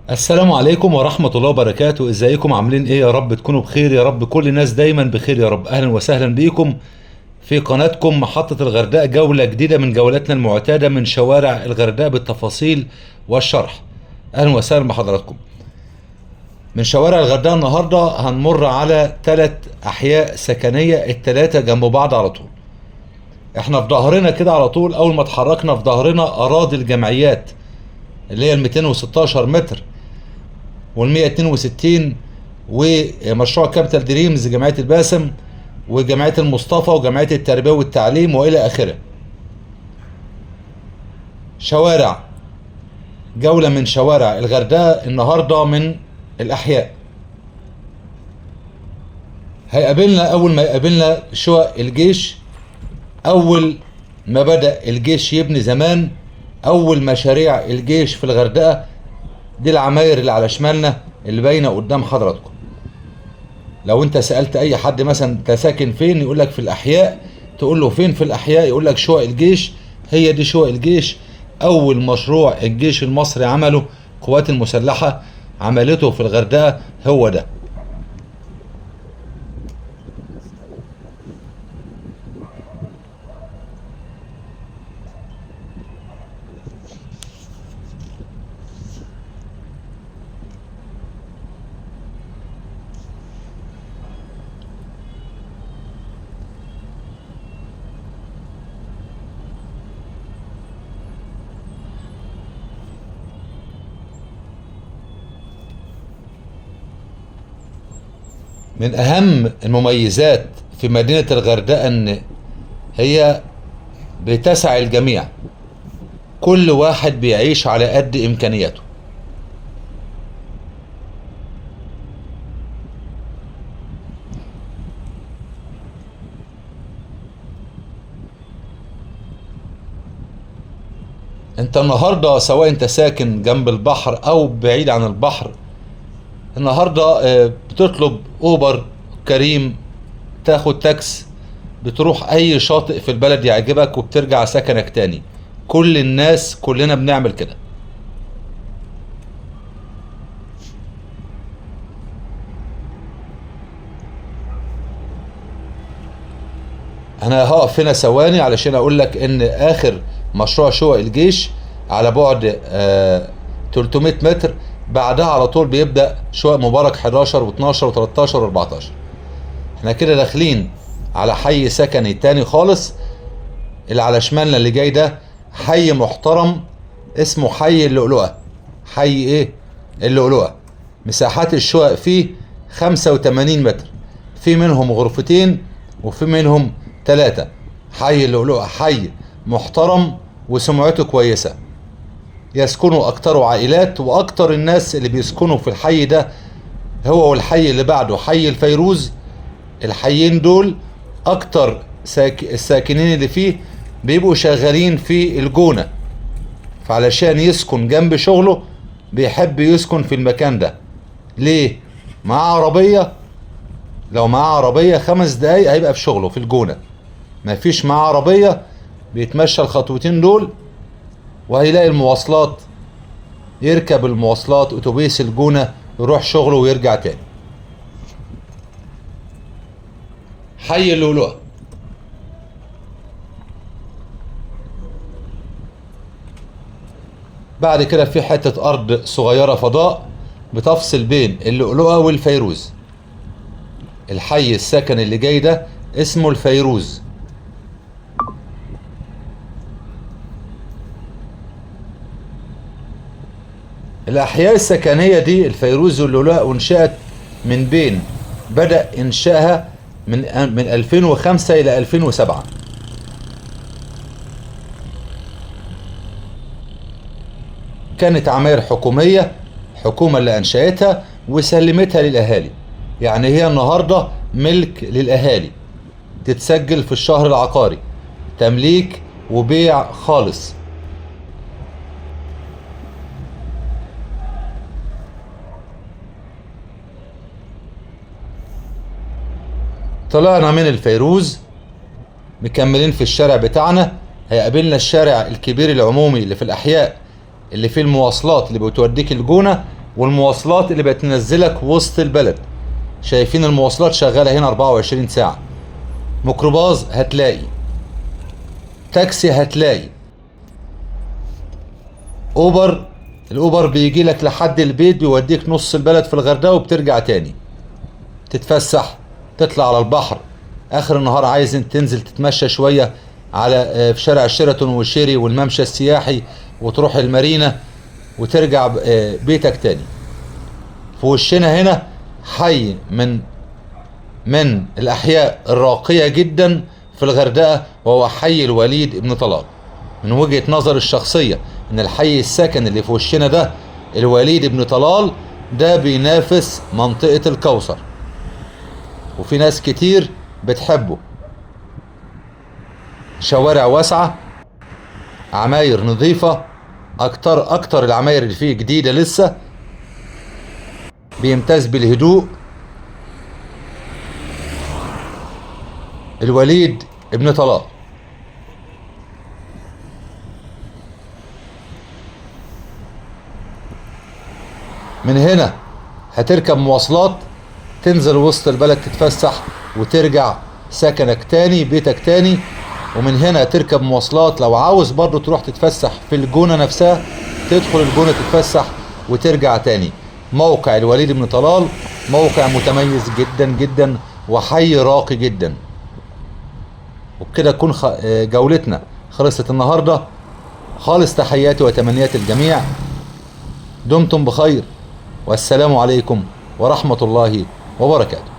السلام عليكم ورحمة الله وبركاته. ازيكم عاملين ايه؟ يا رب تكونوا بخير، يا رب كل الناس دايما بخير يا رب. اهلا وسهلا بيكم في قناتكم محطة الغردقة، جولة جديدة من جولاتنا المعتادة من شوارع الغردقة بالتفاصيل والشرح. اهلا وسهلا بحضراتكم. من شوارع الغردقة النهاردة هنمر على 3 احياء سكنية، التلاتة جنب بعض على طول. احنا في ظهرنا كده على طول، اول ما اتحركنا في ظهرنا اراضي الجمعيات اللي هي ال 216 متر وال 162 ومشروع كابيتال دريمز، جمعيه الباسم وجمعيه المصطفى وجمعيه التربيه والتعليم والى اخره. شوارع، جوله من شوارع الغردقه النهارده من الاحياء. هيقابلنا اول ما يقابلنا شقق الجيش. اول ما بدأ الجيش يبني زمان، اول مشاريع الجيش في الغردقه دي العماير اللي على شمالنا اللي باينه قدام حضراتكم. لو انت سألت اي حد مثلا انت ساكن فين، يقول لك في الاحياء. تقول له فين في الاحياء، يقول لك شقق الجيش. هي دي شقق الجيش، اول مشروع الجيش المصري عمله، القوات المسلحة عملته في الغردقة هو ده. من اهم المميزات في مدينة الغردقة ان هي بتسع الجميع، كل واحد بيعيش على قد امكانياته. انت النهارده سواء انت ساكن جنب البحر او بعيد عن البحر، النهارده بتطلب اوبر كريم، تاخد تاكس، بتروح اي شاطئ في البلد يعجبك وبترجع سكنك تاني. كل الناس كلنا بنعمل كده. انا هقف هنا ثواني علشان اقول لك ان اخر مشروع شقق الجيش على بعد 300 متر، بعدها على طول بيبدأ شقق مبارك 11 و12 و13 و14. احنا كده داخلين على حي سكني تاني خالص. اللي على شمالنا اللي جاي ده حي محترم اسمه حي اللؤلؤة. حي ايه؟ اللؤلؤة. مساحات الشقق فيه 85 متر، في منهم غرفتين وفي منهم 3. حي اللؤلؤة حي محترم وسمعته كويسة، يسكنوا اكتر عائلات، واكتر الناس اللي بيسكنوا في الحي ده هو والحي اللي بعده حي الفيروز. الحيين دول اكتر الساكنين اللي فيه بيبقوا شغالين في الجونة، فعلشان يسكن جنب شغله بيحب يسكن في المكان ده. ليه؟ معاه عربية. لو معاه عربية 5 دقايق هيبقى في شغله في الجونة. مفيش معاه عربية، بيتمشى الخطوتين دول وهيلاقي المواصلات، يركب المواصلات اتوبيس الجونة يروح شغله ويرجع تاني. حي اللؤلؤة. بعد كده في حتة أرض صغيرة فضاء بتفصل بين اللؤلؤة والفيروز. الحي السكن اللي جاي ده اسمه الفيروز. الأحياء السكنية دي الفيروز واللؤلؤة انشأت من بين، بدأ إنشائها من 2005 إلى 2007. كانت عماير حكومية، حكومة اللي أنشأتها وسلمتها للأهالي. يعني هي النهاردة ملك للأهالي، تتسجل في الشهر العقاري، تمليك وبيع خالص. طلعنا من الفيروز مكملين في الشارع بتاعنا، هيقابلنا الشارع الكبير العمومي اللي في الأحياء اللي فيه المواصلات اللي بتوديك الجونة، والمواصلات اللي بتنزلك وسط البلد. شايفين المواصلات شغالة هنا 24 ساعة. ميكروباص هتلاقي، تاكسي هتلاقي، اوبر، الاوبر بيجي لك لحد البيت بيوديك نص البلد في الغردقة وبترجع تاني تتفسح، تطلع على البحر. اخر النهار عايز تنزل تتمشى شوية على في شارع الشيراتون والشيري والممشى السياحي وتروح المارينا وترجع بيتك تاني. في وشنا هنا حي من الاحياء الراقية جدا في الغردقة، وهو حي الوليد ابن طلال. من وجهة نظر الشخصية ان الحي السكن اللي في وشنا ده الوليد ابن طلال ده بينافس منطقة الكوثر، وفي ناس كتير بتحبه. شوارع واسعة، عماير نظيفة، اكتر العماير اللي فيه جديدة لسه، بيمتاز بالهدوء. الوليد ابن طلال. من هنا هتركب مواصلات تنزل وسط البلد تتفسح وترجع سكنك تاني بيتك تاني. ومن هنا تركب مواصلات لو عاوز برضو تروح تتفسح في الجونة نفسها، تدخل الجونة تتفسح وترجع تاني. موقع الوليد بن طلال موقع متميز جدا جدا وحي راقي جدا. وبكده تكون جولتنا خلصت النهاردة. خالص تحياتي وتمنيات الجميع. دمتم بخير، والسلام عليكم ورحمة الله وبركاته.